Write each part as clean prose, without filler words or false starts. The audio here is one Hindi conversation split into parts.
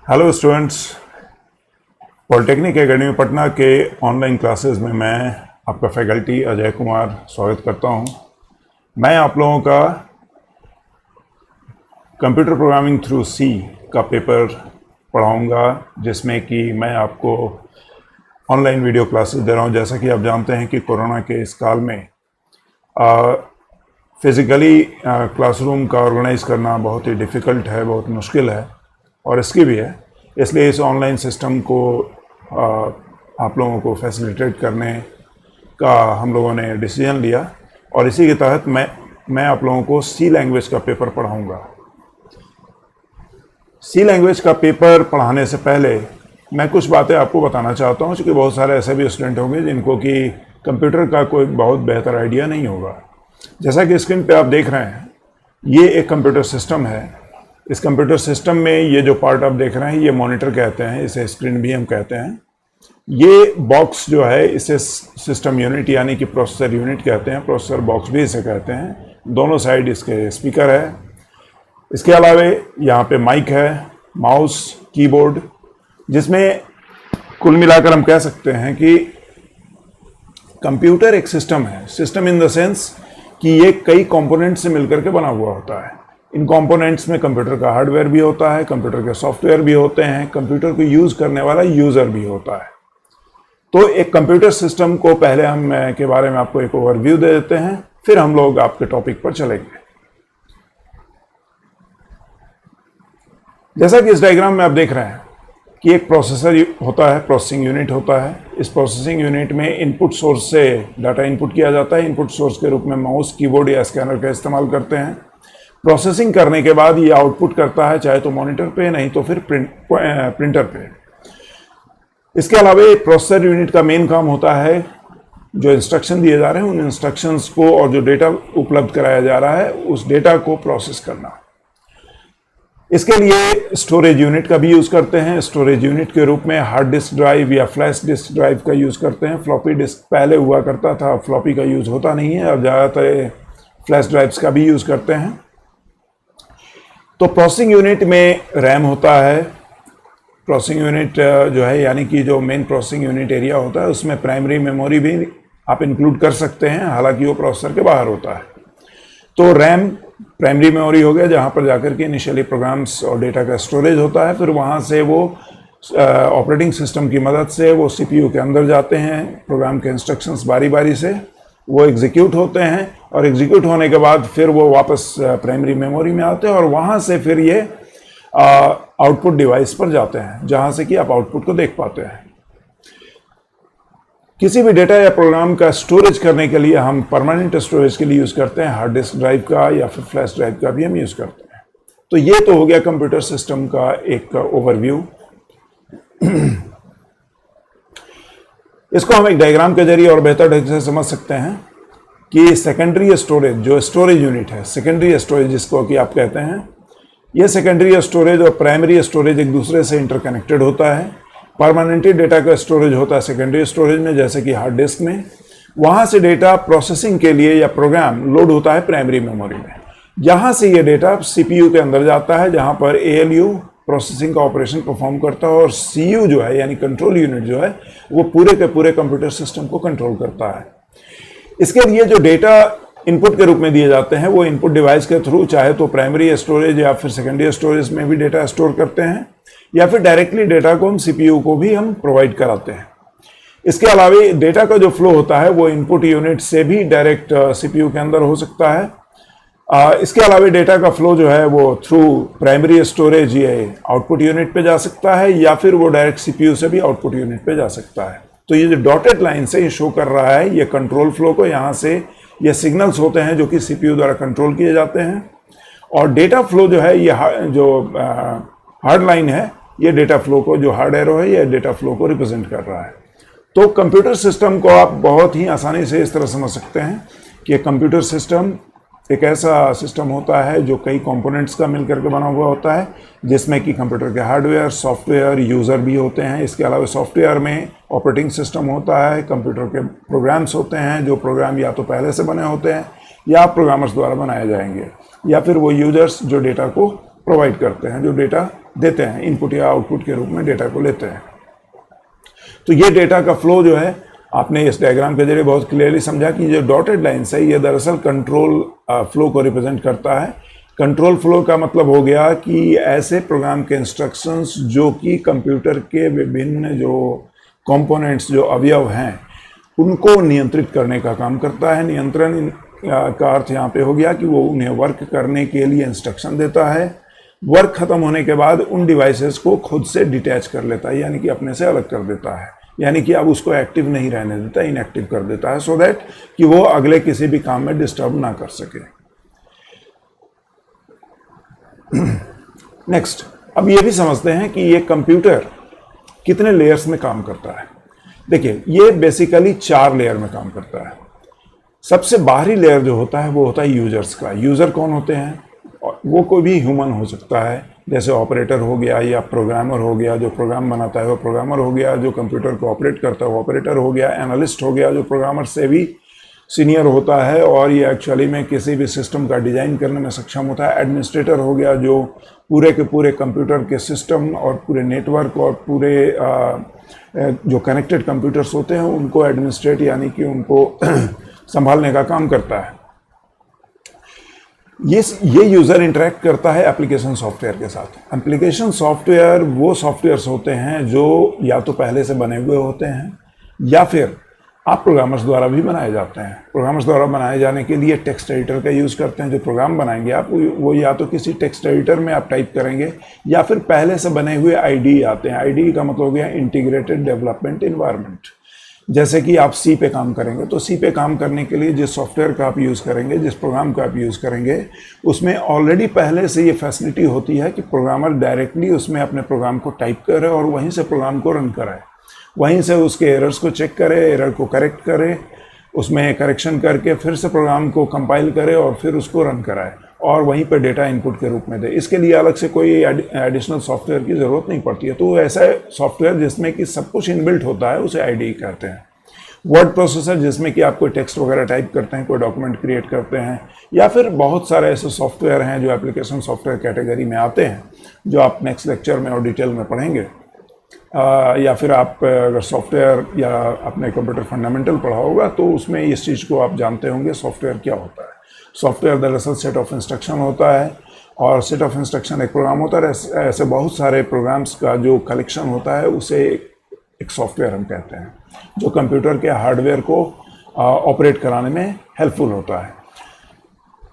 Hello students, polytechnic academy Patna के ऑनलाइन क्लासेस में मैं आपका फैकल्टी अजय कुमार स्वागत करता हूं। मैं आप लोगों का कंप्यूटर प्रोग्रामिंग थ्रू सी का पेपर पढ़ाऊंगा, जिसमें कि मैं आपको ऑनलाइन वीडियो क्लासेस दे रहा हूं। जैसा कि आप जानते हैं कि कोरोना के इस काल में फिज़िकली क्लासरूम का ऑर्गेनाइज़ करना बहुत ही डिफ़िकल्ट है, बहुत मुश्किल है और इसकी भी है। इसलिए इस ऑनलाइन सिस्टम को आप लोगों को फैसिलिटेट करने का हम लोगों ने डिसीजन लिया और इसी के तहत मैं आप लोगों को सी लैंग्वेज का पेपर पढ़ाऊंगा। सी लैंग्वेज का पेपर पढ़ाने से पहले मैं कुछ बातें आपको बताना चाहता हूं, क्योंकि बहुत सारे ऐसे भी स्टूडेंट होंगे जिनको कि कंप्यूटर का कोई बहुत बेहतर आइडिया नहीं होगा। जैसा कि स्क्रीन पे आप देख रहे हैं, ये एक कंप्यूटर सिस्टम है। इस कंप्यूटर सिस्टम में ये जो पार्ट आप देख रहे हैं, ये मॉनिटर कहते हैं, इसे स्क्रीन भी हम कहते हैं। ये बॉक्स जो है, इसे सिस्टम यूनिट यानी कि प्रोसेसर यूनिट कहते हैं, प्रोसेसर बॉक्स भी इसे कहते हैं। दोनों साइड इसके स्पीकर है। इसके अलावा यहाँ पे माइक है, माउस, कीबोर्ड, जिसमें कुल मिलाकर हम कह सकते हैं कि कंप्यूटर एक सिस्टम है। सिस्टम इन द सेंस कि ये कई कंपोनेंट से मिलकर के बना हुआ होता है। इन कंपोनेंट्स में कंप्यूटर का हार्डवेयर भी होता है, कंप्यूटर के सॉफ्टवेयर भी होते हैं, कंप्यूटर को यूज़ करने वाला यूज़र भी होता है। तो एक कंप्यूटर सिस्टम को पहले हम के बारे में आपको एक ओवरव्यू दे देते हैं, फिर हम लोग आपके टॉपिक पर चलेंगे। जैसा कि इस डायग्राम में आप देख रहे हैं कि एक प्रोसेसर होता है, प्रोसेसिंग यूनिट होता है। इस प्रोसेसिंग यूनिट में इनपुट सोर्स से डाटा इनपुट किया जाता है। इनपुट सोर्स के रूप में माउस, कीबोर्ड या स्कैनर का इस्तेमाल करते हैं। प्रोसेसिंग करने के बाद ये आउटपुट करता है, चाहे तो मॉनिटर पे, नहीं तो फिर प्रिंटर पे। इसके अलावा प्रोसेसर यूनिट का मेन काम होता है, जो इंस्ट्रक्शन दिए जा रहे हैं उन इंस्ट्रक्शंस को और जो डेटा उपलब्ध कराया जा रहा है उस डेटा को प्रोसेस करना। इसके लिए स्टोरेज यूनिट का भी यूज़ करते हैं। स्टोरेज यूनिट के रूप में हार्ड डिस्क ड्राइव या फ्लैश डिस्क ड्राइव का यूज़ करते हैं। फ्लॉपी डिस्क पहले हुआ करता था, फ्लॉपी का यूज़ होता नहीं है। अब ज़्यादातर फ्लैश ड्राइव्स का भी यूज़ करते हैं। तो प्रोसेसिंग यूनिट में रैम होता है। प्रोसेसिंग यूनिट जो है, यानी कि जो मेन प्रोसेसिंग यूनिट एरिया होता है, उसमें प्राइमरी मेमोरी भी आप इंक्लूड कर सकते हैं, हालांकि वो प्रोसेसर के बाहर होता है। तो रैम प्राइमरी मेमोरी हो गया, जहाँ पर जाकर के इनिशियली प्रोग्राम्स और डेटा का स्टोरेज होता है। फिर वहाँ से वो ऑपरेटिंग सिस्टम की मदद से वो सीपीयू के अंदर जाते हैं। प्रोग्राम के इंस्ट्रक्शंस बारी बारी से वो एग्जीक्यूट होते हैं और एग्जीक्यूट होने के बाद फिर वो वापस प्राइमरी मेमोरी में आते हैं और वहाँ से फिर ये आउटपुट डिवाइस पर जाते हैं, जहाँ से कि आप आउटपुट को देख पाते हैं। किसी भी डेटा या प्रोग्राम का स्टोरेज करने के लिए हम परमानेंट स्टोरेज के लिए यूज़ करते हैं, हार्ड डिस्क ड्राइव का या फिर फ्लैश ड्राइव का भी हम यूज़ करते हैं। तो ये तो हो गया कंप्यूटर सिस्टम का एक ओवरव्यू। इसको हम एक डायग्राम के जरिए और बेहतर ढंग से समझ सकते हैं कि सेकेंडरी स्टोरेज, जो स्टोरेज यूनिट है, सेकेंडरी स्टोरेज जिसको कि आप कहते हैं, ये सेकेंडरी स्टोरेज और प्राइमरी स्टोरेज एक दूसरे से इंटरकनेक्टेड होता है। परमानेंटली डेटा का स्टोरेज होता है सेकेंडरी स्टोरेज में, जैसे कि हार्ड डिस्क में। वहाँ से डेटा प्रोसेसिंग के लिए या प्रोग्राम लोड होता है प्राइमरी मेमोरी में। यहाँ से ये डेटा सीपीयू के अंदर जाता है, जहाँ पर एएलयू प्रोसेसिंग का ऑपरेशन परफॉर्म करता है और सीयू जो है, यानी कंट्रोल यूनिट जो है, वो पूरे के पूरे कंप्यूटर सिस्टम को कंट्रोल करता है। इसके लिए जो डेटा इनपुट के रूप में दिए जाते हैं, वो इनपुट डिवाइस के थ्रू, चाहे तो प्राइमरी स्टोरेज या फिर सेकेंडरी स्टोरेज में भी डेटा स्टोर करते हैं, या फिर डायरेक्टली डेटा को हम सीपीयू को भी हम प्रोवाइड कराते हैं। इसके अलावा डेटा का जो फ्लो होता है वो इनपुट यूनिट से भी डायरेक्ट सीपीयू के अंदर हो सकता है। इसके अलावा डेटा का फ्लो जो है वो थ्रू प्राइमरी स्टोरेज ये आउटपुट यूनिट पे जा सकता है, या फिर वो डायरेक्ट सीपीयू से भी आउटपुट यूनिट पे जा सकता है। तो ये जो डॉटेड लाइन से ये शो कर रहा है, ये कंट्रोल फ्लो को, यहाँ से ये सिग्नल्स होते हैं जो कि सीपीयू द्वारा कंट्रोल किए जाते हैं। और डेटा फ्लो जो है, ये जो हार्ड लाइन है, ये डेटा फ्लो को, जो हार्ड एरो है, ये डेटा फ्लो को रिप्रेजेंट कर रहा है। तो कंप्यूटर सिस्टम को आप बहुत ही आसानी से इस तरह समझ सकते हैं कि कंप्यूटर सिस्टम एक ऐसा सिस्टम होता है जो कई कंपोनेंट्स का मिलकर के बना हुआ होता है, जिसमें कि कंप्यूटर के हार्डवेयर, सॉफ्टवेयर, यूज़र भी होते हैं। इसके अलावा सॉफ्टवेयर में ऑपरेटिंग सिस्टम होता है, कंप्यूटर के प्रोग्राम्स होते हैं, जो प्रोग्राम या तो पहले से बने होते हैं या प्रोग्रामर्स द्वारा बनाए जाएंगे, या फिर वो यूजर्स जो डेटा को प्रोवाइड करते हैं, जो डेटा देते हैं, इनपुट या आउटपुट के रूप में डेटा को लेते हैं। तो ये डेटा का फ्लो जो है आपने इस डायग्राम के जरिए बहुत क्लियरली समझा कि जो डॉटेड लाइन्स है ये दरअसल कंट्रोल फ्लो को रिप्रेजेंट करता है। कंट्रोल फ्लो का मतलब हो गया कि ऐसे प्रोग्राम के इंस्ट्रक्शंस जो कि कंप्यूटर के विभिन्न जो कंपोनेंट्स, जो अवयव हैं, उनको नियंत्रित करने का काम करता है। नियंत्रण का अर्थ यहाँ पे हो गया कि वो उन्हें वर्क करने के लिए इंस्ट्रक्शन देता है। वर्क खत्म होने के बाद उन डिवाइसेस को खुद से डिटैच कर लेता है, यानी कि अपने से अलग कर देता है, यानी कि अब उसको एक्टिव नहीं रहने देता, इनएक्टिव कर देता है, सो दैट कि वो अगले किसी भी काम में डिस्टर्ब ना कर सके। नेक्स्ट, अब ये भी समझते हैं कि ये कंप्यूटर कितने लेयर्स में काम करता है। देखिए, ये बेसिकली 4 लेयर में काम करता है। सबसे बाहरी लेयर जो होता है वो होता है यूजर्स का। यूजर कौन होते हैं? वो कोई भी ह्यूमन हो सकता है, जैसे ऑपरेटर हो गया या प्रोग्रामर हो गया, जो प्रोग्राम बनाता है वो प्रोग्रामर हो गया, जो कंप्यूटर को ऑपरेट करता है वो ऑपरेटर हो गया, एनालिस्ट हो गया जो प्रोग्रामर से भी सीनियर होता है और ये एक्चुअली में किसी भी सिस्टम का डिज़ाइन करने में सक्षम होता है, एडमिनिस्ट्रेटर हो गया जो पूरे के पूरे कंप्यूटर के सिस्टम और पूरे नेटवर्क और पूरे जो कनेक्टेड कंप्यूटर्स होते हैं उनको एडमिनिस्ट्रेट यानी कि उनको संभालने का काम करता है। ये यूज़र इंटरेक्ट करता है एप्लीकेशन सॉफ्टवेयर के साथ। एप्लीकेशन सॉफ्टवेयर वो सॉफ्टवेयर्स होते हैं जो या तो पहले से बने हुए होते हैं या फिर आप प्रोग्रामर्स द्वारा भी बनाए जाते हैं। प्रोग्रामर्स द्वारा बनाए जाने के लिए टेक्स्ट एडिटर का यूज़ करते हैं। जो प्रोग्राम बनाएंगे आप वो या तो किसी टेक्स्ट एडिटर में आप टाइप करेंगे या फिर पहले से बने हुए आईडी आते हैं। आईडी का मतलब हो गया इंटीग्रेटेड डेवलपमेंट एनवायरनमेंट। जैसे कि आप सी पे काम करेंगे तो सी पे काम करने के लिए जिस सॉफ्टवेयर का आप यूज़ करेंगे, जिस प्रोग्राम का आप यूज़ करेंगे, उसमें ऑलरेडी पहले से ये फैसिलिटी होती है कि प्रोग्रामर डायरेक्टली उसमें अपने प्रोग्राम को टाइप करे और वहीं से प्रोग्राम को रन कराए, वहीं से उसके एरर्स को चेक करे, एरर को करेक्ट करे, उसमें करेक्शन करके फिर से प्रोग्राम को कंपाइल करे और फिर उसको रन कराए और वहीं पर डेटा इनपुट के रूप में दे। इसके लिए अलग से कोई एडिशनल सॉफ्टवेयर की ज़रूरत नहीं पड़ती है। तो ऐसा सॉफ्टवेयर जिसमें कि सब कुछ इनबिल्ट होता है उसे आईडी कहते हैं। वर्ड प्रोसेसर जिसमें कि आप कोई टेक्स्ट वगैरह टाइप करते हैं, कोई डॉक्यूमेंट क्रिएट करते हैं, या फिर बहुत सारे ऐसे सॉफ्टवेयर हैं जो एप्लीकेशन सॉफ्टवेयर कैटेगरी में आते हैं जो आप नेक्स्ट लेक्चर में और डिटेल में पढ़ेंगे। या फिर आप अगर सॉफ्टवेयर या अपने कंप्यूटर फंडामेंटल पढ़ा होगा तो उसमें इस चीज़ को आप जानते होंगे सॉफ्टवेयर क्या होता है। सॉफ्टवेयर दरअसल सेट ऑफ इंस्ट्रक्शन होता है और सेट ऑफ इंस्ट्रक्शन एक प्रोग्राम होता है। ऐसे बहुत सारे प्रोग्राम्स का जो कलेक्शन होता है उसे एक सॉफ्टवेयर हम कहते हैं, जो कंप्यूटर के हार्डवेयर को ऑपरेट कराने में हेल्पफुल होता है।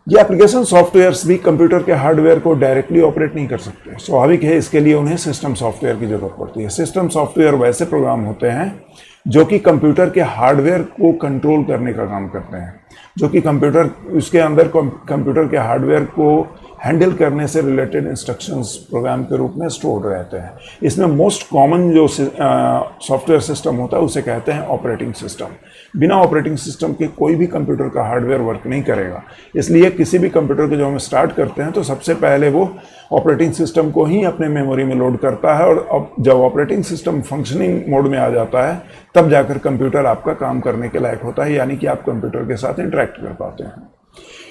ये एप्लीकेशन सॉफ्टवेयर्स भी कंप्यूटर के हार्डवेयर को डायरेक्टली ऑपरेट नहीं कर सकते। स्वाभाविक है, इसके लिए उन्हें सिस्टम सॉफ्टवेयर की ज़रूरत पड़ती है। सिस्टम सॉफ्टवेयर वैसे प्रोग्राम होते हैं जो कि कंप्यूटर के हार्डवेयर को कंट्रोल करने का काम करते हैं, जो कि कंप्यूटर उसके अंदर कंप्यूटर के हार्डवेयर को हैंडल करने से रिलेटेड इंस्ट्रक्शंस प्रोग्राम के रूप में स्टोर रहते हैं। इसमें मोस्ट कॉमन जो सॉफ्टवेयर सिस्टम होता है उसे कहते हैं ऑपरेटिंग सिस्टम। बिना ऑपरेटिंग सिस्टम के कोई भी कंप्यूटर का हार्डवेयर वर्क नहीं करेगा। इसलिए किसी भी कंप्यूटर को जब हम स्टार्ट करते हैं तो सबसे पहले वो ऑपरेटिंग सिस्टम को ही अपने मेमोरी में लोड करता है और अब जब ऑपरेटिंग सिस्टम फंक्शनिंग मोड में आ जाता है तब जाकर कंप्यूटर आपका काम करने के लायक होता है, यानी कि आप कंप्यूटर के साथ इंटरेक्ट कर पाते हैं।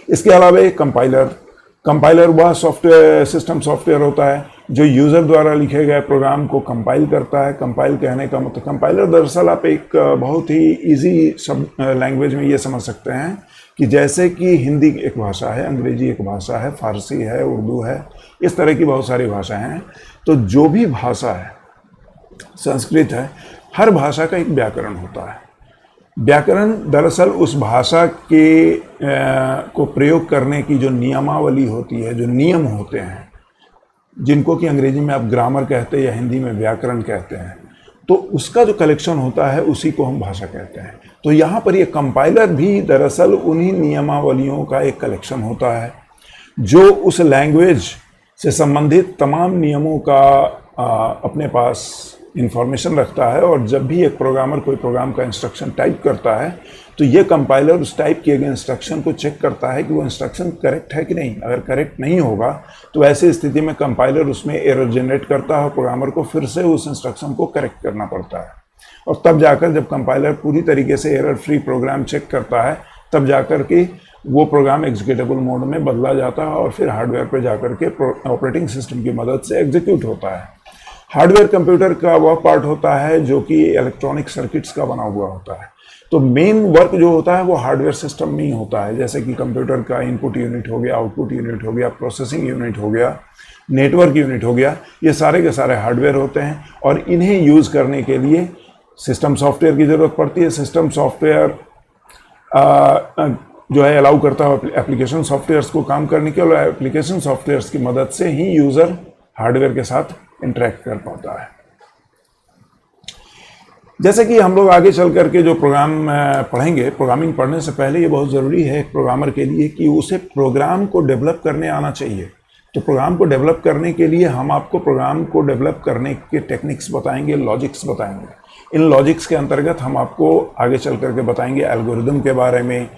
इसके अलावा एक कंपाइलर वह सॉफ्टवेयर सिस्टम सॉफ्टवेयर होता है जो यूज़र द्वारा लिखे गए प्रोग्राम को कंपाइल करता है। कंपाइल कहने का मतलब, कंपाइलर दरअसल आप एक बहुत ही इजी लैंग्वेज में ये समझ सकते हैं कि जैसे कि हिंदी एक भाषा है, अंग्रेजी एक भाषा है, फारसी है, उर्दू है, इस तरह की बहुत सारी भाषाएं हैं। तो जो भी भाषा है, संस्कृत है, हर भाषा का एक व्याकरण होता है। व्याकरण दरअसल उस भाषा के को प्रयोग करने की जो नियमावली होती है, जो नियम होते हैं, जिनको कि अंग्रेजी में आप ग्रामर कहते हैं या हिंदी में व्याकरण कहते हैं, तो उसका जो कलेक्शन होता है उसी को हम भाषा कहते हैं। तो यहाँ पर ये कंपाइलर भी दरअसल उन्हीं नियमावलियों का एक कलेक्शन होता है जो उस लैंग्वेज से संबंधित तमाम नियमों का अपने पास इंफॉर्मेशन रखता है। और जब भी एक प्रोग्रामर कोई प्रोग्राम का इंस्ट्रक्शन टाइप करता है तो ये कंपाइलर उस टाइप किए गए इंस्ट्रक्शन को चेक करता है कि वो इंस्ट्रक्शन करेक्ट है कि नहीं। अगर करेक्ट नहीं होगा तो ऐसी स्थिति में कंपाइलर उसमें एरर जनरेट करता है, प्रोग्रामर को फिर से उस इंस्ट्रक्शन को करेक्ट करना पड़ता है। और तब जाकर जब कंपाइलर पूरी तरीके से एरर फ्री प्रोग्राम चेक करता है तब जाकर के वो प्रोग्राम एग्जीक्यूटेबल मोड में बदला जाता है और फिर हार्डवेयर पर जाकर के ऑपरेटिंग सिस्टम की मदद से एग्जीक्यूट होता है। हार्डवेयर कंप्यूटर का वह पार्ट होता है जो कि इलेक्ट्रॉनिक सर्किट्स का बना हुआ होता है। तो मेन वर्क जो होता है वो हार्डवेयर सिस्टम में ही होता है, जैसे कि कंप्यूटर का इनपुट यूनिट हो गया, आउटपुट यूनिट हो गया, प्रोसेसिंग यूनिट हो गया, नेटवर्क यूनिट हो गया। ये सारे के सारे हार्डवेयर होते हैं और इन्हें यूज़ करने के लिए सिस्टम सॉफ्टवेयर की ज़रूरत पड़ती है। सिस्टम सॉफ्टवेयर जो है अलाउ करता है एप्लीकेशन सॉफ्टवेयर्स को काम करने के, और एप्लीकेशन सॉफ्टवेयर्स की मदद से ही यूज़र हार्डवेयर के साथ इंटरेक्ट कर पाता है। जैसे कि हम लोग आगे चल करके जो प्रोग्राम पढ़ेंगे, प्रोग्रामिंग पढ़ने से पहले ये बहुत ज़रूरी है एक प्रोग्रामर के लिए कि उसे प्रोग्राम को डेवलप करने आना चाहिए। तो प्रोग्राम को डेवलप करने के लिए हम आपको प्रोग्राम को डेवलप करने के टेक्निक्स बताएंगे, लॉजिक्स बताएंगे। इन लॉजिक्स के अंतर्गत हम आपको आगे चल करके बताएंगे एल्गोरिदम के बारे में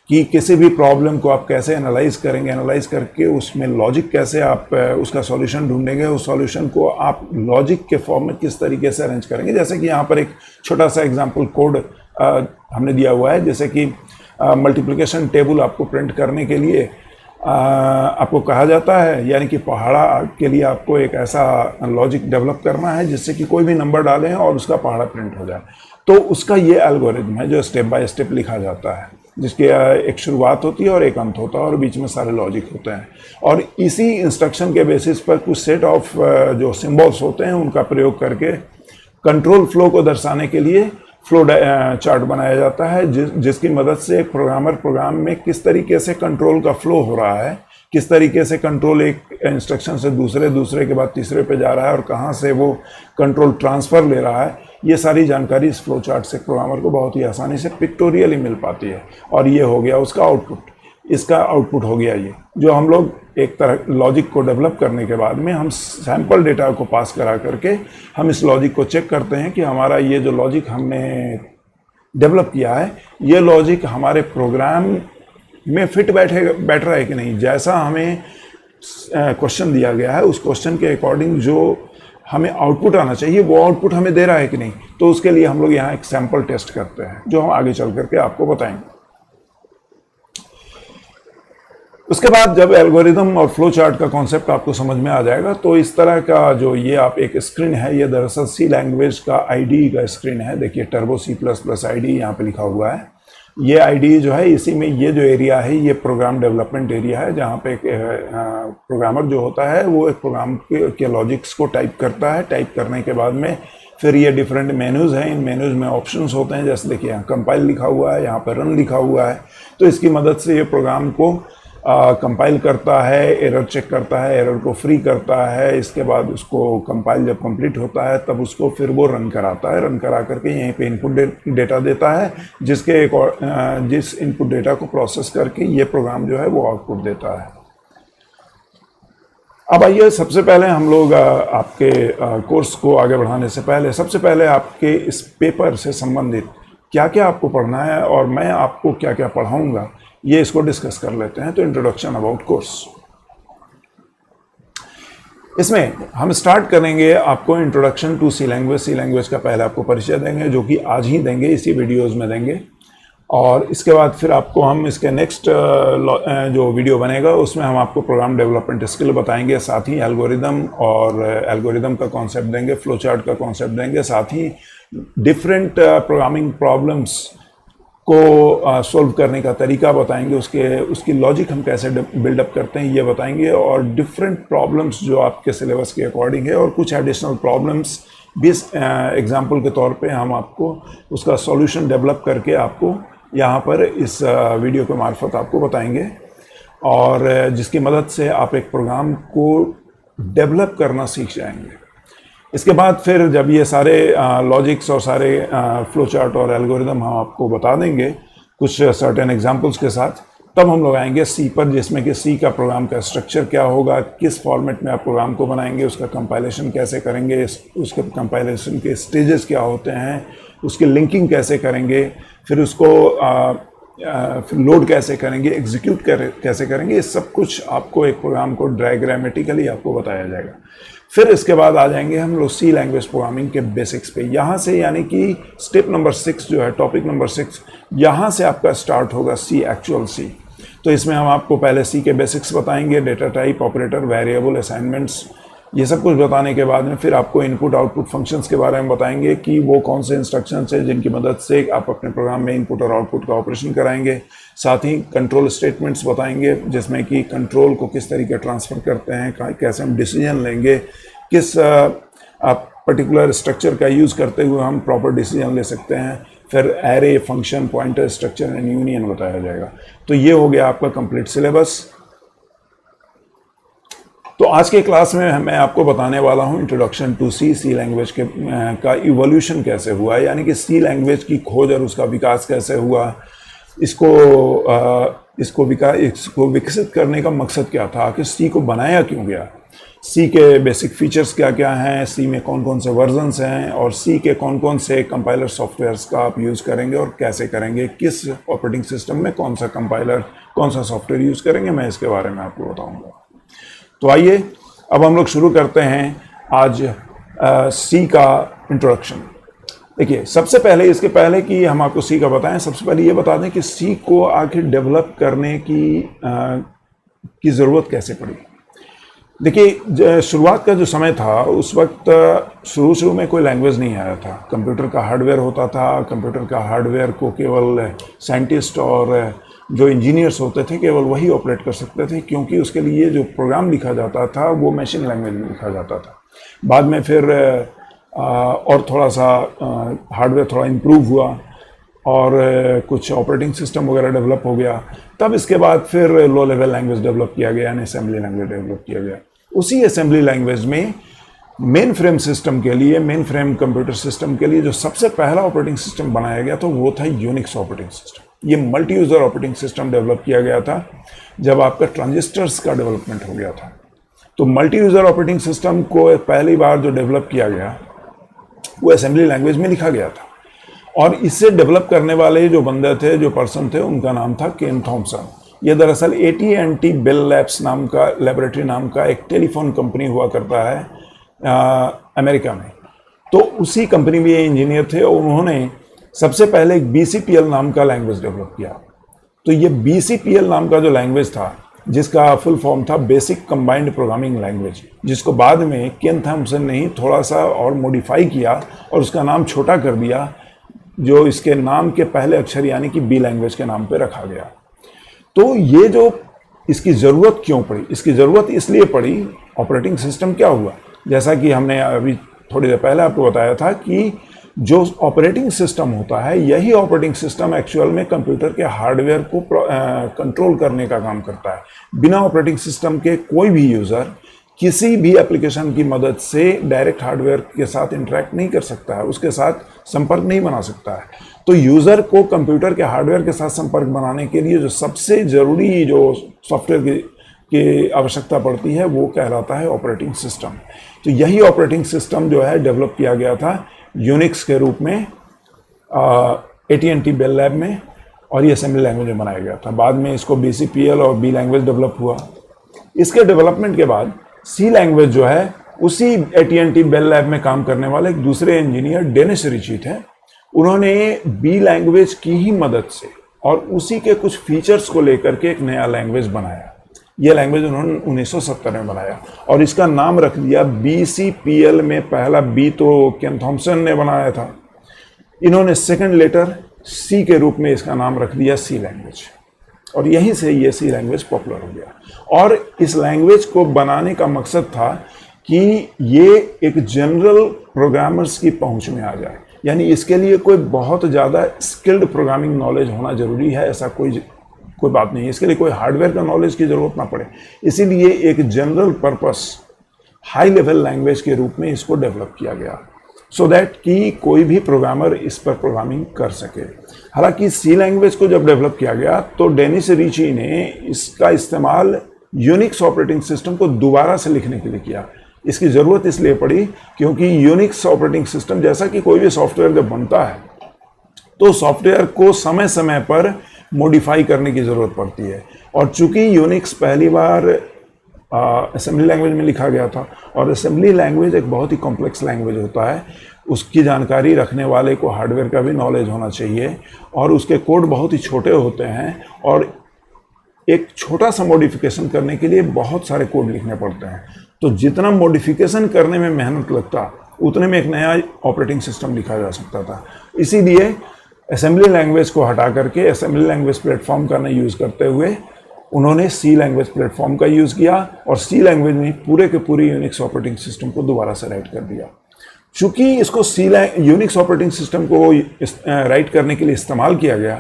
कि किसी भी प्रॉब्लम को आप कैसे एनालाइज करेंगे, एनालाइज करके उसमें लॉजिक कैसे आप उसका सॉल्यूशन ढूंढेंगे, उस सॉल्यूशन को आप लॉजिक के फॉर्म में किस तरीके से अरेंज करेंगे। जैसे कि यहाँ पर एक छोटा सा एग्जांपल कोड हमने दिया हुआ है, जैसे कि मल्टीप्लिकेशन टेबल आपको प्रिंट करने के लिए आपको कहा जाता है, यानी कि पहाड़ा के लिए आपको एक ऐसा लॉजिक डेवलप करना है जिससे कि कोई भी नंबर डालें और उसका पहाड़ा प्रिंट हो जाए। तो उसका ये एल्गोरिदम है जो स्टेप बाय स्टेप लिखा जाता है, जिसके एक शुरुआत होती है और एक अंत होता है और बीच में सारे लॉजिक होते हैं। और इसी इंस्ट्रक्शन के बेसिस पर कुछ सेट ऑफ जो सिंबल्स होते हैं उनका प्रयोग करके कंट्रोल फ्लो को दर्शाने के लिए फ्लो चार्ट बनाया जाता है, जिसकी मदद से एक प्रोग्रामर प्रोग्राम में किस तरीके से कंट्रोल का फ्लो हो रहा है, किस तरीके से कंट्रोल एक इंस्ट्रक्शन से दूसरे के बाद तीसरे पे जा रहा है और कहाँ से वो कंट्रोल ट्रांसफ़र ले रहा है, ये सारी जानकारी इस फ्लो चार्ट से प्रोग्रामर को बहुत ही आसानी से पिक्टोरियली मिल पाती है। और ये हो गया उसका आउटपुट, इसका आउटपुट हो गया ये, जो हम लोग एक तरह लॉजिक को डेवलप करने के बाद में हम सैंपल डेटा को पास करा करके हम इस लॉजिक को चेक करते हैं कि हमारा ये जो लॉजिक हमने डेवलप किया है, ये लॉजिक हमारे प्रोग्राम में फिट बैठ रहा है कि नहीं। जैसा हमें क्वेश्चन दिया गया है उस क्वेश्चन के अकॉर्डिंग जो हमें आउटपुट आना चाहिए वो आउटपुट हमें दे रहा है कि नहीं। तो उसके लिए हम लोग यहाँ एक सैंपल टेस्ट करते हैं जो हम आगे चल करके आपको बताएंगे। उसके बाद जब एल्गोरिदम और फ्लो चार्ट का कॉन्सेप्ट आपको समझ में आ जाएगा तो इस तरह का जो ये आप एक स्क्रीन है, ये दरअसल सी लैंग्वेज का आईडी का स्क्रीन है। देखिए टर्बो C++ आईडी यहाँ पे लिखा हुआ है। ये आईडी जो है, इसी में ये जो एरिया है ये प्रोग्राम डेवलपमेंट एरिया है, जहाँ पे एक प्रोग्रामर जो होता है वो एक प्रोग्राम के लॉजिक्स को टाइप करता है। टाइप करने के बाद में फिर ये डिफरेंट मेन्यूज़ हैं, इन मेन्यूज़ में ऑप्शंस होते हैं। जैसे देखिए यहाँ कंपाइल लिखा हुआ है, यहाँ पर रन लिखा हुआ है। तो इसकी मदद से ये प्रोग्राम को कंपाइल करता है, एरर चेक करता है, एरर को फ्री करता है। इसके बाद उसको कंपाइल जब कंप्लीट होता है तब उसको फिर वो रन कराता है। रन करा करके यहीं पे इनपुट डेटा देता है, जिस इनपुट डेटा को प्रोसेस करके ये प्रोग्राम जो है वो आउटपुट देता है। अब आइए सबसे पहले हम लोग आपके कोर्स को आगे बढ़ाने से पहले सबसे पहले आपके इस पेपर से संबंधित क्या क्या आपको पढ़ना है और मैं आपको क्या क्या पढ़ाऊँगा ये इसको डिस्कस कर लेते हैं। तो इंट्रोडक्शन अबाउट कोर्स, इसमें हम स्टार्ट करेंगे आपको introduction to C language. C language का पहले आपको परिचय देंगे जो कि आज ही देंगे, इसी वीडियोस में देंगे। और इसके बाद फिर आपको हम इसके नेक्स्ट जो वीडियो बनेगा उसमें हम आपको प्रोग्राम डेवलपमेंट स्किल बताएंगे, साथ ही एल्गोरिदम और एल्गोरिदम का कॉन्सेप्ट देंगे, फ्लो चार्ट का कॉन्सेप्ट देंगे, साथ ही डिफरेंट प्रोग्रामिंग प्रॉब्लम्स को सॉल्व करने का तरीका बताएंगे, उसकी लॉजिक हम कैसे बिल्डअप करते हैं ये बताएंगे, और डिफरेंट प्रॉब्लम्स जो आपके सिलेबस के अकॉर्डिंग है और कुछ एडिशनल प्रॉब्लम्स भी एग्जांपल के तौर पे हम आपको उसका सॉल्यूशन डेवलप करके आपको यहाँ पर इस वीडियो के मार्फत आपको बताएंगे, और जिसकी मदद से आप एक प्रोग्राम को डेवलप करना सीख जाएंगे। इसके बाद फिर जब ये सारे लॉजिक्स और सारे फ्लो चार्ट और एल्गोरिदम हम आपको बता देंगे कुछ सर्टेन एग्जांपल्स के साथ, तब हम लोग आएंगे सी पर, जिसमें कि सी का प्रोग्राम का स्ट्रक्चर क्या होगा, किस फॉर्मेट में आप प्रोग्राम को बनाएंगे, उसका कंपाइलेशन कैसे करेंगे, उसके कंपाइलेशन के स्टेजेस क्या होते हैं, उसकी लिंकिंग कैसे करेंगे, फिर उसको फिर लोड कैसे करेंगे, एग्जीक्यूट कैसे करेंगे, ये सब कुछ आपको एक प्रोग्राम को डायग्रामेटिकली आपको बताया जाएगा। फिर इसके बाद आ जाएंगे हम लोग सी लैंग्वेज प्रोग्रामिंग के बेसिक्स पे। यहाँ से यानी कि स्टेप नंबर 6 जो है, टॉपिक नंबर 6, यहाँ से आपका स्टार्ट होगा सी, एक्चुअल सी। तो इसमें हम आपको पहले सी के बेसिक्स बताएंगे, data type, operator, variable, assignments, ये सब कुछ बताने के बाद में फिर आपको इनपुट आउटपुट फंक्शंस के बारे में बताएंगे कि वो कौन से इंस्ट्रक्शंस हैं जिनकी मदद से आप अपने प्रोग्राम में इनपुट और आउटपुट का ऑपरेशन कराएंगे। साथ ही कंट्रोल स्टेटमेंट्स बताएंगे जिसमें कि कंट्रोल को किस तरीके ट्रांसफ़र करते हैं, कैसे हम डिसीजन लेंगे, किस पर्टिकुलर स्ट्रक्चर का यूज़ करते हुए हम प्रॉपर डिसीजन ले सकते हैं। फिर array, function, pointer, structure and union बताया जाएगा। तो ये हो गया आपका कंप्लीट सिलेबस। तो आज के क्लास में मैं आपको बताने वाला हूँ इंट्रोडक्शन टू सी लैंग्वेज के का इवोल्यूशन कैसे हुआ, यानी कि सी लैंग्वेज की खोज और उसका विकास कैसे हुआ, इसको विकसित करने का मकसद क्या था, आखिर सी को बनाया क्यों गया, सी के बेसिक फीचर्स क्या क्या हैं, सी में कौन कौन से वर्जन्स हैं और सी के कौन कौन से कंपाइलर सॉफ्टवेयर्स का आप यूज़ करेंगे और कैसे करेंगे, किस ऑपरेटिंग सिस्टम में कौन सा कंपाइलर, कौन सा सॉफ्टवेयर यूज़ करेंगे, मैं इसके बारे में आपको बताऊँगा। तो आइए अब हम लोग शुरू करते हैं आज सी का इंट्रोडक्शन। देखिए, सबसे पहले, इसके पहले कि हम आपको सी का बताएं, सबसे पहले ये बता दें कि सी को आखिर डेवलप करने की ज़रूरत कैसे पड़ी। देखिए, शुरुआत का जो समय था उस वक्त शुरू में कोई लैंग्वेज नहीं आया था। कंप्यूटर का हार्डवेयर होता था, कंप्यूटर का हार्डवेयर को केवल साइंटिस्ट और जो इंजीनियर्स होते थे केवल वही ऑपरेट कर सकते थे, क्योंकि उसके लिए जो प्रोग्राम लिखा जाता था वो मशीन लैंग्वेज में लिखा जाता था। बाद में फिर और थोड़ा सा हार्डवेयर थोड़ा इम्प्रूव हुआ और कुछ ऑपरेटिंग सिस्टम वगैरह डेवलप हो गया। तब इसके बाद फिर लो लेवल लैंग्वेज डेवलप किया गया, यानी असेंबली लैंग्वेज डेवलप किया गया। उसी असेंबली लैंग्वेज में मेन फ्रेम सिस्टम के लिए, मेन फ्रेम कंप्यूटर सिस्टम के लिए जो सबसे पहला ऑपरेटिंग सिस्टम बनाया गया तो वो था यूनिक्स ऑपरेटिंग सिस्टम। ये multi user operating system develop किया गया था जब आपका ट्रांजिस्टर्स का डेवलपमेंट हो गया था। तो मल्टी यूज़र ऑपरेटिंग सिस्टम को पहली बार जो डेवलप किया गया वो असेंबली लैंग्वेज में लिखा गया था, और इससे डेवलप करने वाले जो बंदे थे, जो पर्सन थे, उनका नाम था केन थॉमसन। ये दरअसल AT&T बेल लैब्स नाम का, लेबोरेटरी नाम का एक टेलीफोन कंपनी हुआ करता है अमेरिका में। तो उसी कंपनी में ये इंजीनियर थे और उन्होंने सबसे पहले एक BCPL नाम का लैंग्वेज डेवलप किया। तो ये BCPL नाम का जो लैंग्वेज था, जिसका फुल फॉर्म था बेसिक कंबाइंड प्रोग्रामिंग लैंग्वेज, जिसको बाद में केन थॉमसन ने थोड़ा सा और मॉडिफाई किया और उसका नाम छोटा कर दिया, जो इसके नाम के पहले अक्षर यानी कि B लैंग्वेज के नाम पे रखा गया। तो ये जो इसकी ज़रूरत क्यों पड़ी, इसकी ज़रूरत इसलिए पड़ी, ऑपरेटिंग सिस्टम क्या हुआ, जैसा कि हमने अभी थोड़ी देर पहले आपको बताया था कि जो ऑपरेटिंग सिस्टम होता है, यही ऑपरेटिंग सिस्टम एक्चुअल में कंप्यूटर के हार्डवेयर को कंट्रोल करने का काम करता है। बिना ऑपरेटिंग सिस्टम के कोई भी यूज़र किसी भी एप्लीकेशन की मदद से डायरेक्ट हार्डवेयर के साथ इंटरेक्ट नहीं कर सकता है, उसके साथ संपर्क नहीं बना सकता है। तो यूज़र को कंप्यूटर के हार्डवेयर के साथ संपर्क बनाने के लिए जो सबसे ज़रूरी जो सॉफ्टवेयर की आवश्यकता पड़ती है वो कहलाता है ऑपरेटिंग सिस्टम। तो यही ऑपरेटिंग सिस्टम जो है डेवलप किया गया था यूनिक्स के रूप में AT&T बेल लैब में, और ये असेंबली लैंग्वेज में बनाया गया था। बाद में इसको BCPL और B लैंग्वेज डेवलप हुआ। इसके डेवलपमेंट के बाद सी लैंग्वेज जो है, उसी AT&T बेल लैब में काम करने वाले एक दूसरे इंजीनियर डेनिस रिची थे, उन्होंने B लैंग्वेज की ही मदद से और उसी के कुछ फीचर्स को लेकर के एक नया लैंग्वेज बनाया। यह लैंग्वेज उन्होंने 1970 में बनाया और इसका नाम रख दिया BCPL में पहला B तो केन थॉमसन ने बनाया था, इन्होंने सेकंड लेटर C के रूप में इसका नाम रख दिया सी लैंग्वेज, और यहीं से ये सी लैंग्वेज पॉपुलर हो गया। और इस लैंग्वेज को बनाने का मकसद था कि ये एक जनरल प्रोग्रामर्स की पहुंच में आ जाए, यानी इसके लिए कोई बहुत ज़्यादा स्किल्ड प्रोग्रामिंग नॉलेज होना ज़रूरी है ऐसा कोई बात नहीं है, इसके लिए कोई हार्डवेयर का नॉलेज की ज़रूरत ना पड़े। इसीलिए एक general purpose high level language के रूप में इसको डेवलप किया गया, सो दैट कि कोई भी प्रोग्रामर इस पर प्रोग्रामिंग कर सके। हालांकि सी लैंग्वेज को जब डेवलप किया गया तो डेनिस रिची ने इसका इस्तेमाल यूनिक्स ऑपरेटिंग सिस्टम को दोबारा से लिखने के लिए किया। इसकी ज़रूरत इसलिए पड़ी क्योंकि यूनिक्स ऑपरेटिंग सिस्टम, जैसा कि कोई भी सॉफ्टवेयर जब बनता है तो सॉफ्टवेयर को समय समय पर मॉडिफाई करने की ज़रूरत पड़ती है, और चूंकि यूनिक्स पहली बार असेंबली लैंग्वेज में लिखा गया था, और असेंबली लैंग्वेज एक बहुत ही कॉम्प्लेक्स लैंग्वेज होता है, उसकी जानकारी रखने वाले को हार्डवेयर का भी नॉलेज होना चाहिए, और उसके कोड बहुत ही छोटे होते हैं, और एक छोटा सा मॉडिफिकेशन करने के लिए बहुत सारे कोड लिखने पड़ते हैं। तो जितना मॉडिफिकेशन करने में मेहनत लगता उतने में एक नया ऑपरेटिंग सिस्टम लिखा जा सकता था। इसीलिए असेंबली लैंग्वेज को हटा करके असेंबली लैंग्वेज प्लेटफॉर्म का न यूज़ करते हुए उन्होंने सी लैंग्वेज प्लेटफॉर्म का यूज़ किया और सी लैंग्वेज में पूरे के पूरे यूनिक्स ऑपरेटिंग सिस्टम को दोबारा से राइट कर दिया। चूँकि इसको यूनिक्स ऑपरेटिंग सिस्टम को राइट करने के लिए इस्तेमाल किया गया,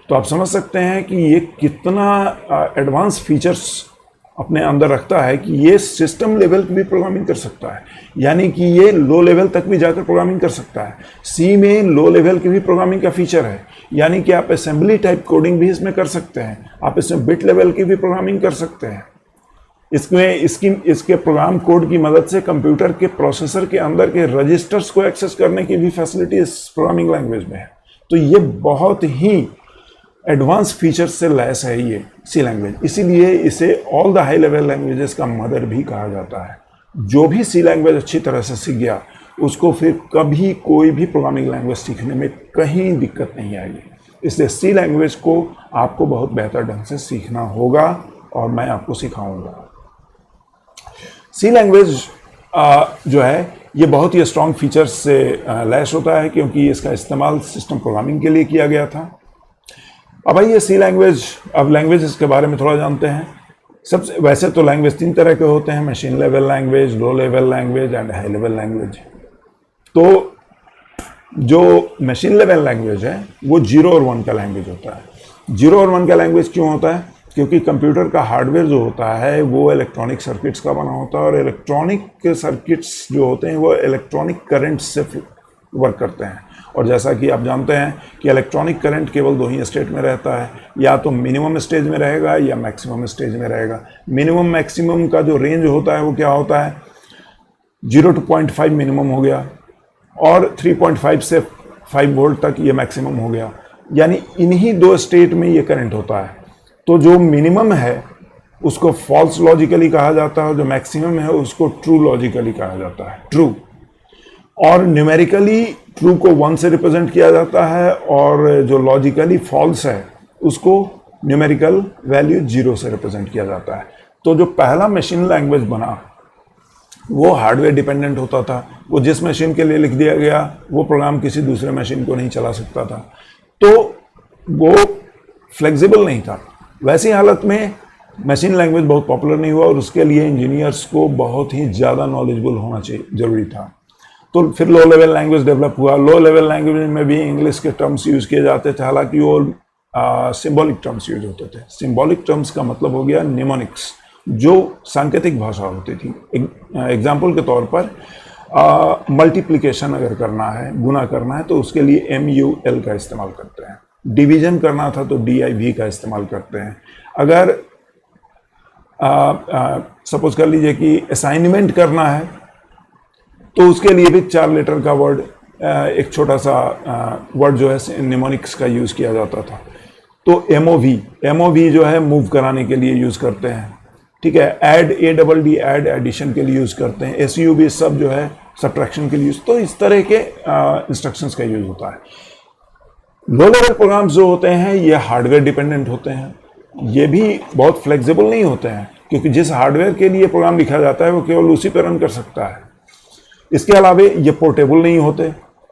तो आप समझ सकते हैं कि ये कितना एडवांस फीचर्स अपने अंदर रखता है कि ये सिस्टम लेवल की भी प्रोग्रामिंग कर सकता है, यानी कि ये लो लेवल तक भी जाकर प्रोग्रामिंग कर सकता है। सी में लो लेवल की भी प्रोग्रामिंग का फीचर है, यानी कि आप असेंबली टाइप कोडिंग भी इसमें कर सकते हैं, आप इसमें बिट लेवल की भी प्रोग्रामिंग कर सकते हैं। इसके प्रोग्राम कोड की मदद से कंप्यूटर के प्रोसेसर के अंदर के रजिस्टर्स को एक्सेस करने की भी फैसिलिटी इस प्रोग्रामिंग लैंग्वेज में है। तो ये बहुत ही एडवांस फीचर्स से लैस है ये सी लैंग्वेज, इसीलिए इसे all the high level languages का मदर भी कहा जाता है। जो भी सी लैंग्वेज अच्छी तरह से सीख गया उसको फिर कभी कोई भी प्रोग्रामिंग लैंग्वेज सीखने में कहीं दिक्कत नहीं आएगी। इसलिए सी लैंग्वेज को आपको बहुत बेहतर ढंग से सीखना होगा और मैं आपको सिखाऊंगा। सी लैंग्वेज जो है ये बहुत ही स्ट्रॉन्ग फीचर्स से लैस होता है, क्योंकि इसका इस्तेमाल सिस्टम प्रोग्रामिंग के लिए किया गया था। अब आइए सी लैंग्वेज, अब लैंग्वेज के बारे में थोड़ा जानते हैं। सबसे वैसे तो लैंग्वेज 3 तरह के होते हैं, machine level language, low level language and high level language. तो जो मशीन लेवल लैंग्वेज है वो 0 और 1 का लैंग्वेज होता है। 0 और 1 का लैंग्वेज क्यों होता है? क्योंकि कंप्यूटर का हार्डवेयर जो होता है वो इलेक्ट्रॉनिक सर्किट्स का बना होता है, और इलेक्ट्रॉनिक सर्किट्स जो होते हैं वो इलेक्ट्रॉनिक करंट से वर्क करते हैं। और जैसा कि आप जानते हैं कि इलेक्ट्रॉनिक करंट केवल 2 ही स्टेट में रहता है, या तो मिनिमम स्टेज में रहेगा या मैक्सिमम स्टेज में रहेगा। मिनिमम मैक्सिमम का जो रेंज होता है वो क्या होता है? 0 to 0.5 मिनिमम हो गया, और 3.5 से 5 वोल्ट तक ये मैक्सिमम हो गया। यानी इन्हीं 2 स्टेट में ये करंट होता है। तो जो मिनिमम है उसको फॉल्स लॉजिकली कहा जाता है, जो मैक्सिमम है उसको ट्रू लॉजिकली कहा जाता है, ट्रू। और न्यूमेरिकली ट्रू को 1 से रिप्रेजेंट किया जाता है, और जो लॉजिकली फॉल्स है उसको न्यूमेरिकल वैल्यू 0 से रिप्रेजेंट किया जाता है। तो जो पहला मशीन लैंग्वेज बना वो हार्डवेयर डिपेंडेंट होता था। वो जिस मशीन के लिए लिख दिया गया वो प्रोग्राम किसी दूसरे मशीन को नहीं चला सकता था, तो वो फ्लेक्सिबल नहीं था। वैसी हालत में मशीन लैंग्वेज बहुत पॉपुलर नहीं हुआ, और उसके लिए इंजीनियर्स को बहुत ही ज़्यादा नॉलेजेबल होना चाहिए, जरूरी था। तो फिर लो लेवल लैंग्वेज डेवलप हुआ। लो लेवल लैंग्वेज में भी इंग्लिश के टर्म्स यूज़ किए जाते थे, हालांकि वो सिंबॉलिक टर्म्स यूज होते थे। सिंबॉलिक टर्म्स का मतलब हो गया निमोनिक्स, जो सांकेतिक भाषा होती थी। एग्जाम्पल के तौर पर मल्टीप्लिकेशन अगर करना है, गुना करना है, तो उसके लिए MUL का इस्तेमाल करते हैं। डिवीजन करना था तो DIV का इस्तेमाल करते हैं। अगर सपोज कर लीजिए कि असाइनमेंट करना है तो उसके लिए भी 4 लेटर का वर्ड, एक छोटा सा वर्ड जो है निमोनिक्स का यूज़ किया जाता था। तो MOV जो है मूव कराने के लिए यूज़ करते हैं, ठीक है। ऐड ADD ऐड एडिशन के लिए यूज़ करते हैं। SUB सब जो है सब्ट्रैक्शन के लिए यूज़। तो इस तरह के इंस्ट्रक्शंस का यूज़ होता है। लो लेवल प्रोग्राम्स जो होते हैं ये हार्डवेयर डिपेंडेंट होते हैं। ये भी बहुत फ्लेक्सिबल नहीं होते हैं, क्योंकि जिस हार्डवेयर के लिए प्रोग्राम लिखा जाता है वो केवल उसी पर रन कर सकता है। इसके अलावा ये पोर्टेबल नहीं होते।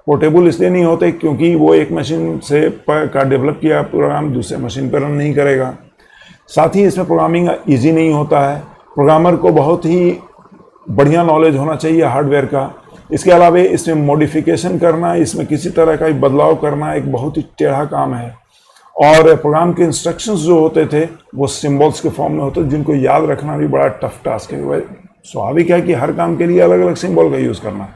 पोर्टेबल इसलिए नहीं होते क्योंकि वो एक मशीन से का डेवलप किया प्रोग्राम दूसरे मशीन पर रन नहीं करेगा। साथ ही इसमें प्रोग्रामिंग इजी नहीं होता है। प्रोग्रामर को बहुत ही बढ़िया नॉलेज होना चाहिए हार्डवेयर का। इसके अलावा इसमें मॉडिफिकेशन करना, इसमें किसी तरह का बदलाव करना एक बहुत ही टेढ़ा काम है। और प्रोग्राम के इंस्ट्रक्शंस जो होते थे वो सिंबल्स के फॉर्म में होते थे, जिनको याद रखना भी बड़ा टफ टास्क है। स्वाभाविक है कि हर काम के लिए अलग अलग सिंबल का यूज़ करना।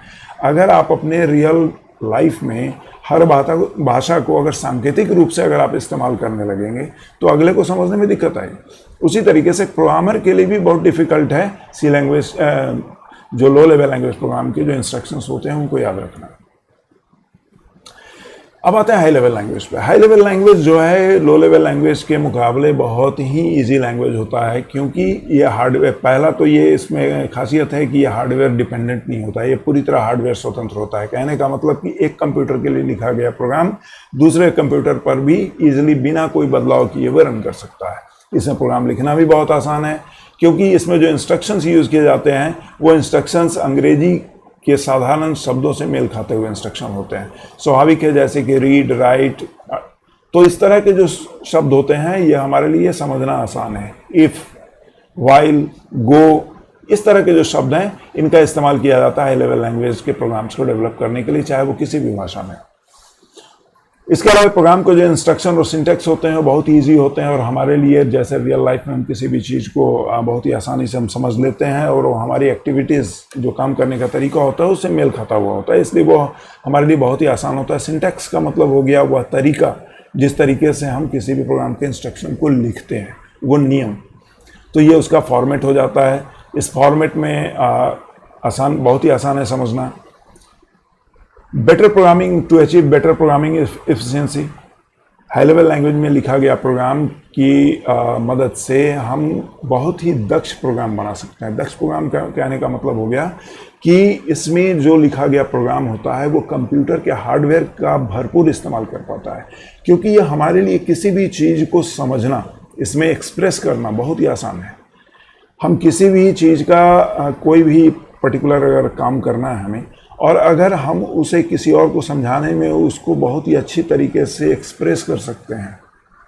अगर आप अपने रियल लाइफ में हर भाषा को अगर सांकेतिक रूप से अगर आप इस्तेमाल करने लगेंगे तो अगले को समझने में दिक्कत आएगी। उसी तरीके से प्रोग्रामर के लिए भी बहुत डिफ़िकल्ट है सी लैंग्वेज, जो लो लेवल लैंग्वेज प्रोग्राम के जो इंस्ट्रक्शंस होते हैं उनको याद रखना। अब आते हैं हाई लेवल लैंग्वेज पे। हाई लेवल लैंग्वेज जो है लो लेवल लैंग्वेज के मुकाबले बहुत ही इजी लैंग्वेज होता है, क्योंकि ये हार्डवेयर, पहला तो ये इसमें खासियत है कि ये हार्डवेयर डिपेंडेंट नहीं होता है, ये पूरी तरह हार्डवेयर स्वतंत्र होता है। कहने का मतलब कि एक कंप्यूटर के लिए लिखा गया प्रोग्राम दूसरे कंप्यूटर पर भी ईजिली बिना कोई बदलाव किए हुए रन कर सकता है। इसमें प्रोग्राम लिखना भी बहुत आसान है, क्योंकि इसमें जो इंस्ट्रक्शंस यूज़ किए जाते हैं वो इंस्ट्रक्शंस अंग्रेजी के साधारण शब्दों से मेल खाते हुए इंस्ट्रक्शन होते हैं। स्वाभाविक है, जैसे कि रीड, राइट, तो इस तरह के जो शब्द होते हैं ये हमारे लिए समझना आसान है। इफ़, वाइल, गो, इस तरह के जो शब्द हैं इनका इस्तेमाल किया जाता है हाई लेवल लैंग्वेज के प्रोग्राम्स को डेवलप करने के लिए, चाहे वो किसी भी भाषा में। इसके अलावा प्रोग्राम को जो इंस्ट्रक्शन और सिंटेक्स होते हैं वो बहुत ईजी होते हैं और हमारे लिए, जैसे रियल लाइफ में हम किसी भी चीज़ को बहुत ही आसानी से हम समझ लेते हैं और वो हमारी एक्टिविटीज़ जो काम करने का तरीका होता है उससे मेल खाता हुआ होता है, इसलिए वो हमारे लिए बहुत ही आसान होता है। सिंटेक्स का मतलब हो गया वह तरीका जिस तरीके से हम किसी भी प्रोग्राम के इंस्ट्रक्शन को लिखते हैं, वो नियम, तो ये उसका फॉर्मेट हो जाता है। इस फॉर्मेट में बहुत ही आसान है समझना। Better programming to achieve better programming efficiency, high level language में लिखा गया प्रोग्राम की मदद से हम बहुत ही दक्ष प्रोग्राम बना सकते हैं। दक्ष प्रोग्राम का कहने का मतलब हो गया कि इसमें जो लिखा गया प्रोग्राम होता है वो कंप्यूटर के हार्डवेयर का भरपूर इस्तेमाल कर पाता है, क्योंकि ये हमारे लिए किसी भी चीज़ को समझना, इसमें एक्सप्रेस करना बहुत ही आसान है। हम किसी भी चीज़ का कोई भी पर्टिकुलर अगर काम करना है हमें, और अगर हम उसे किसी और को समझाने में उसको बहुत ही अच्छी तरीके से एक्सप्रेस कर सकते हैं,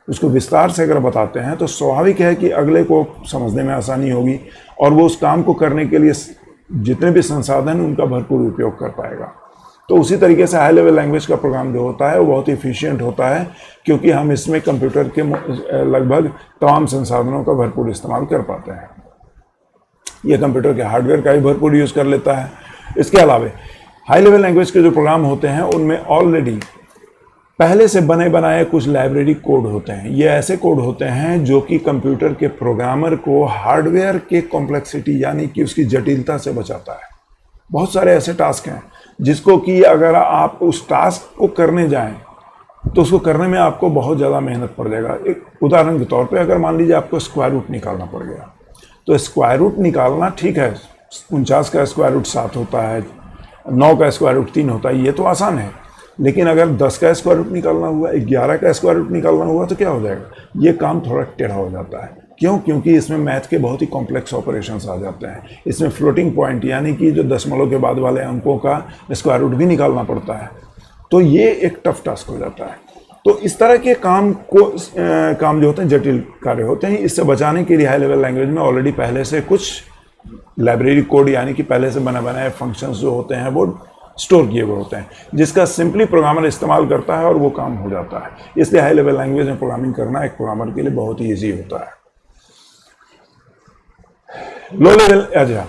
उसको विस्तार से अगर बताते हैं, तो स्वाभाविक है कि अगले को समझने में आसानी होगी और वो उस काम को करने के लिए जितने भी संसाधन उनका भरपूर उपयोग कर पाएगा। तो उसी तरीके से हाई लेवल लैंग्वेज का प्रोग्राम जो होता है वो बहुत ही एफिशिएंट होता है, क्योंकि हम इसमें कंप्यूटर के लगभग तमाम संसाधनों का भरपूर इस्तेमाल कर पाते हैं। ये कंप्यूटर के हार्डवेयर का भी भरपूर यूज़ कर लेता है। इसके अलावा हाई लेवल लैंग्वेज के जो प्रोग्राम होते हैं उनमें ऑलरेडी पहले से बने बनाए कुछ लाइब्रेरी कोड होते हैं। ये ऐसे कोड होते हैं जो कि कंप्यूटर के प्रोग्रामर को हार्डवेयर के कॉम्प्लेक्सिटी यानी कि उसकी जटिलता से बचाता है। बहुत सारे ऐसे टास्क हैं जिसको कि अगर आप उस टास्क को करने जाएं तो उसको करने में आपको बहुत ज़्यादा मेहनत पड़ जाएगा। एक उदाहरण के तौर पे अगर मान लीजिए आपको स्क्वायर रूट निकालना पड़ गया, तो स्क्वायर रूट निकालना ठीक है, 49 का स्क्वायर रूट 7 होता है, 9 का स्क्वायर रूट 3 होता है, ये तो आसान है। लेकिन अगर 10 का स्क्वायर रूट निकालना हुआ, 11 का स्क्वायर रूट निकालना हुआ, तो क्या हो जाएगा? ये काम थोड़ा टेढ़ा हो जाता है। क्यों? क्योंकि इसमें मैथ के बहुत ही कॉम्प्लेक्स ऑपरेशंस आ जाते हैं। इसमें फ्लोटिंग पॉइंट यानी कि जो दशमलव के बाद वाले अंकों का स्क्वायर रूट भी निकालना पड़ता है, तो ये एक टफ टास्क हो जाता है। तो इस तरह के काम जो होते हैं, जटिल कार्य होते हैं, इससे बचाने के लिए हाई लेवल लैंग्वेज में ऑलरेडी पहले से कुछ लाइब्रेरी कोड यानी कि पहले से बने बनाए फंक्शंस जो होते हैं वो स्टोर किए हुए होते हैं, जिसका सिंपली प्रोग्रामर इस्तेमाल करता है और वो काम हो जाता है। इसलिए हाई लेवल लैंग्वेज में प्रोग्रामिंग करना एक प्रोग्रामर के लिए बहुत ही ईजी होता है। लो लेवल, अच्छा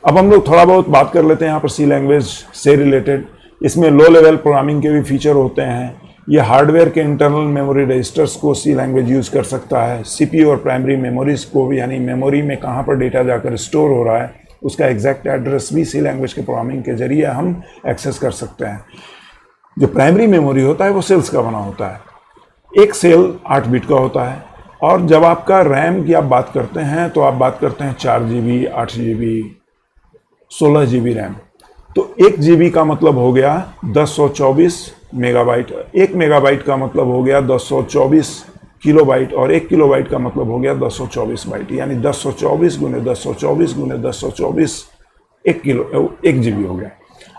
अब हम लोग थोड़ा बहुत बात कर लेते हैं यहाँ पर सी लैंग्वेज से रिलेटेड। इसमें लो लेवल प्रोग्रामिंग के भी फीचर होते हैं। ये हार्डवेयर के इंटरनल मेमोरी रजिस्टर्स को सी लैंग्वेज यूज़ कर सकता है। सीपीयू और प्राइमरी मेमोरीज को भी, यानी मेमोरी में कहाँ पर डेटा जाकर स्टोर हो रहा है उसका एग्जैक्ट एड्रेस भी सी लैंग्वेज के प्रोग्रामिंग के जरिए हम एक्सेस कर सकते हैं। जो प्राइमरी मेमोरी होता है वो सेल्स का बना होता है। एक सेल 8 बिट का होता है, और जब आपका रैम की आप बात करते हैं तो आप बात करते हैं 4 GB, 8 GB, 16 GB रैम। तो 1 GB का मतलब हो गया 1024 मेगाबाइट, 1 मेगाबाइट का मतलब हो गया 1024 किलोबाइट, और 1 किलोबाइट का मतलब हो गया 1024 बाइट, यानी 1024 गुने 1024 गुने 1024 1 GB हो गया।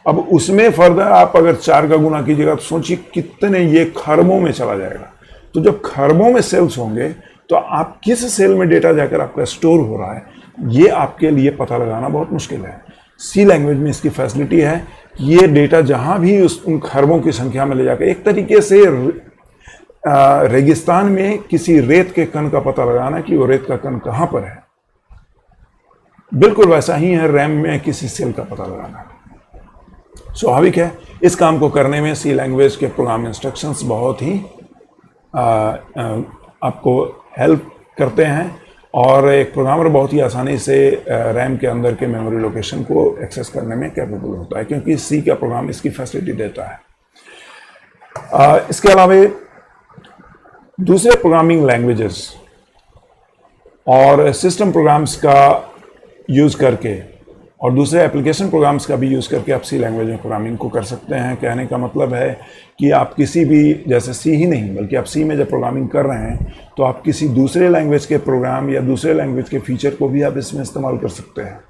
अब उसमें फर्दर आप अगर 4 का गुना कीजिएगा तो सोचिए कितने, ये खरबों में चला जाएगा। तो जब खरबों में सेल्स होंगे तो आप किस सेल में डेटा जाकर आपका स्टोर हो रहा है ये आपके लिए पता लगाना बहुत मुश्किल है। सी लैंग्वेज में इसकी फैसिलिटी है कि ये डेटा जहां भी उन खरबों की संख्या में ले जाकर, एक तरीके से रेगिस्तान में किसी रेत के कण का पता लगाना कि वो रेत का कण कहां पर है, बिल्कुल वैसा ही है रैम में किसी सेल का पता लगाना। स्वाभाविक है इस काम को करने में सी लैंग्वेज के प्रोग्राम इंस्ट्रक्शंस बहुत ही आपको हेल्प करते हैं, और एक प्रोग्रामर बहुत ही आसानी से रैम के अंदर के मेमोरी लोकेशन को एक्सेस करने में कैपेबल होता है, क्योंकि सी का प्रोग्राम इसकी फैसिलिटी देता है। इसके अलावा दूसरे प्रोग्रामिंग लैंग्वेजेस और सिस्टम प्रोग्राम्स का यूज़ करके और दूसरे एप्लीकेशन प्रोग्राम्स का भी यूज़ करके आप सी लैंग्वेज में प्रोग्रामिंग को कर सकते हैं। कहने का मतलब है कि आप किसी भी, जैसे सी ही नहीं बल्कि आप सी में जब प्रोग्रामिंग कर रहे हैं तो आप किसी दूसरे लैंग्वेज के प्रोग्राम या दूसरे लैंग्वेज के फीचर को भी आप इसमें इस्तेमाल कर सकते हैं।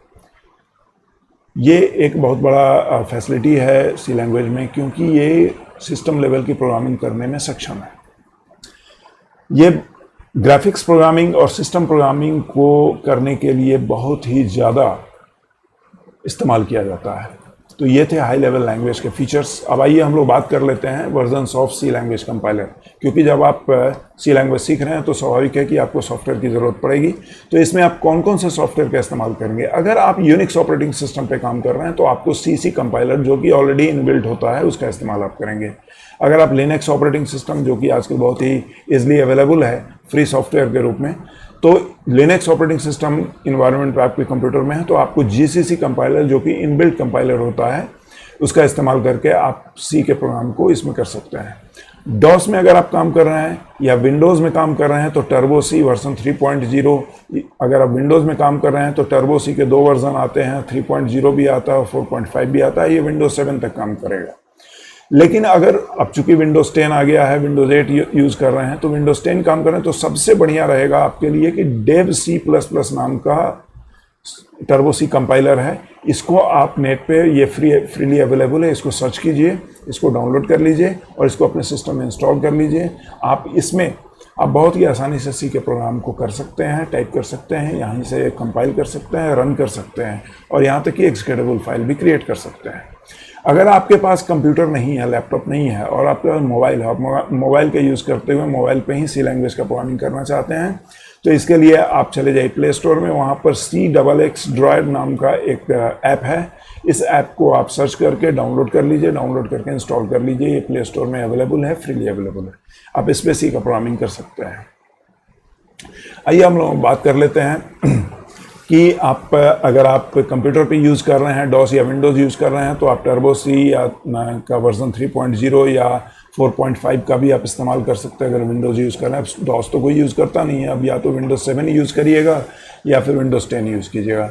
ये एक बहुत बड़ा फैसिलिटी है सी लैंग्वेज में, क्योंकि ये सिस्टम लेवल की प्रोग्रामिंग करने में सक्षम है। ये ग्राफिक्स प्रोग्रामिंग और सिस्टम प्रोग्रामिंग को करने के लिए बहुत ही ज़्यादा इस्तेमाल किया जाता है। तो ये थे हाई लेवल लैंग्वेज के फीचर्स। अब आइए हम लोग बात कर लेते हैं versions of C language compiler, क्योंकि जब आप सी लैंग्वेज सीख रहे हैं तो स्वाभाविक है कि आपको सॉफ्टवेयर की ज़रूरत पड़ेगी। तो इसमें आप कौन कौन से सॉफ्टवेयर का इस्तेमाल करेंगे? अगर आप यूनिक्स ऑपरेटिंग सिस्टम पे काम कर रहे हैं तो आपको सी कंपाइलर, जो कि ऑलरेडी इनबिल्ट होता है, उसका इस्तेमाल आप करेंगे। अगर आप लिनक्स ऑपरेटिंग सिस्टम, जो कि आजकल बहुत ही ईजिली अवेलेबल है फ्री सॉफ्टवेयर के रूप में, तो लिनक्स ऑपरेटिंग सिस्टम इन्वायरमेंट पे आपके कंप्यूटर में है तो आपको जीसीसी कंपाइलर, जो कि इनबिल्ट कंपाइलर होता है, उसका इस्तेमाल करके आप सी के प्रोग्राम को इसमें कर सकते हैं। डॉस में अगर आप काम कर रहे हैं या विंडोज़ में काम कर रहे हैं तो टर्बो सी वर्जन 3.0, अगर आप विंडोज़ में काम कर रहे हैं तो टर्बो सी के 2 वर्जन आते हैं, 3.0 भी आता है और 4.5 भी आता है। ये विंडोज़ 7 तक काम करेगा। लेकिन अगर अब चूंकि विंडोज़ 10 आ गया है, विंडोज़ 8 यूज़ कर रहे हैं, तो विंडोज़ 10 काम कर रहे हैं तो सबसे बढ़िया रहेगा आपके लिए कि डेव सी प्लस प्लस नाम का टर्बो सी कंपाइलर है। इसको आप नेट पे, ये फ्रीली अवेलेबल है, इसको सर्च कीजिए, इसको डाउनलोड कर लीजिए और इसको अपने सिस्टम में इंस्टॉल कर लीजिए। आप बहुत ही आसानी से सी के प्रोग्राम को कर सकते हैं, टाइप कर सकते हैं, यहाँ से कंपाइल कर सकते हैं, रन कर सकते हैं और यहाँ तक कि एक्जीक्यूटेबल फाइल भी क्रिएट कर सकते हैं। अगर आपके पास कंप्यूटर नहीं है, लैपटॉप नहीं है और आपके पास मोबाइल है, आप मोबाइल का यूज़ करते हुए मोबाइल पे ही सी लैंग्वेज का प्रोग्रामिंग करना चाहते हैं, तो इसके लिए आप चले जाइए प्ले स्टोर में। वहाँ पर CXX ड्राइव नाम का एक ऐप है। इस ऐप को आप सर्च करके डाउनलोड कर लीजिए, डाउनलोड करके इंस्टॉल कर लीजिए। ये प्ले स्टोर में अवेलेबल है, फ्रीली अवेलेबल है। आप इस पर सी का प्रोग्रामिंग कर सकते हैं। आइए हम लोग बात कर लेते हैं कि अगर आप कंप्यूटर पे यूज़ कर रहे हैं, डॉस या विंडोज़ यूज़ कर रहे हैं, तो आप टर्बो सी या का वर्जन 3.0 या 4.5 का भी आप इस्तेमाल कर सकते हैं। अगर विंडोज़ यूज़ कर रहे हैं, डॉस तो कोई यूज़ करता नहीं है, अब या तो विंडोज़ 7 यूज़ करिएगा या फिर विंडोज़ 10 यूज़ कीजिएगा।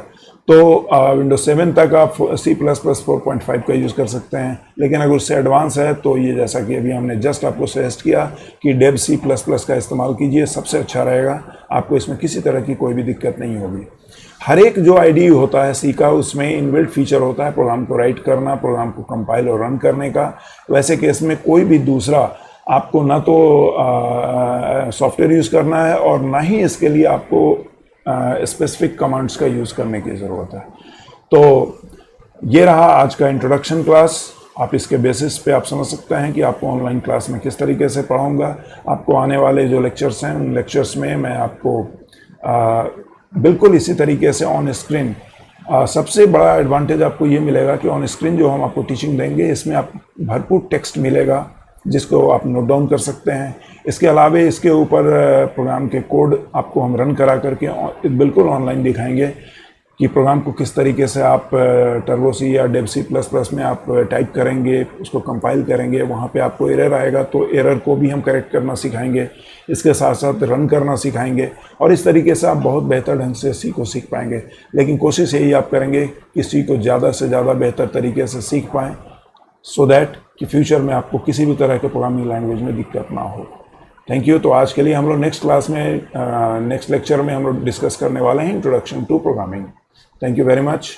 तो विंडोज़ 7 तक आप C++ 4.5 का यूज़ कर सकते हैं। लेकिन अगर उससे एडवांस है तो ये, जैसा कि अभी हमने जस्ट आपको सजेस्ट किया कि डेव C++ का इस्तेमाल कीजिए, सबसे अच्छा रहेगा। आपको इसमें किसी तरह की कोई भी दिक्कत नहीं होगी। हर एक जो IDE होता है सी का, उसमें इनबिल्ट फीचर होता है प्रोग्राम को राइट करना, प्रोग्राम को कंपाइल और रन करने का। वैसे केस में कोई भी दूसरा आपको ना तो सॉफ्टवेयर यूज़ करना है और ना ही इसके लिए आपको स्पेसिफिक कमांड्स का यूज़ करने की ज़रूरत है। तो ये रहा आज का इंट्रोडक्शन क्लास। आप इसके बेसिस पे आप समझ सकते हैं कि आपको ऑनलाइन क्लास में किस तरीके से पढ़ाऊँगा। आपको आने वाले जो लेक्चर्स हैं, उन लेक्चर्स में मैं आपको बिल्कुल इसी तरीके से ऑन स्क्रीन, सबसे बड़ा एडवांटेज आपको ये मिलेगा कि ऑन स्क्रीन जो हम आपको टीचिंग देंगे, इसमें आप भरपूर टेक्स्ट मिलेगा जिसको आप नोट डाउन कर सकते हैं। इसके अलावा इसके ऊपर प्रोग्राम के कोड आपको हम रन करा करके बिल्कुल ऑनलाइन दिखाएंगे कि प्रोग्राम को किस तरीके से आप टर्बो सी या डेव C++ में आप टाइप करेंगे, उसको कंपाइल करेंगे। वहाँ पे आपको एरर आएगा तो एरर को भी हम करेक्ट करना सिखाएंगे, इसके साथ साथ रन करना सिखाएंगे और इस तरीके से आप बहुत बेहतर ढंग से सी को सीख पाएंगे। लेकिन कोशिश यही आप करेंगे कि सी को ज़्यादा से ज़्यादा बेहतर तरीके से सीख पाएँ, सो दैट कि फ्यूचर में आपको किसी भी तरह के प्रोग्रामिंग लैंग्वेज में दिक्कत ना हो। Thank you. तो आज के लिए हम लोग नेक्स्ट क्लास में, नेक्स्ट लेक्चर में हम लोग डिस्कस करने वाले हैं introduction to programming. Thank you very much.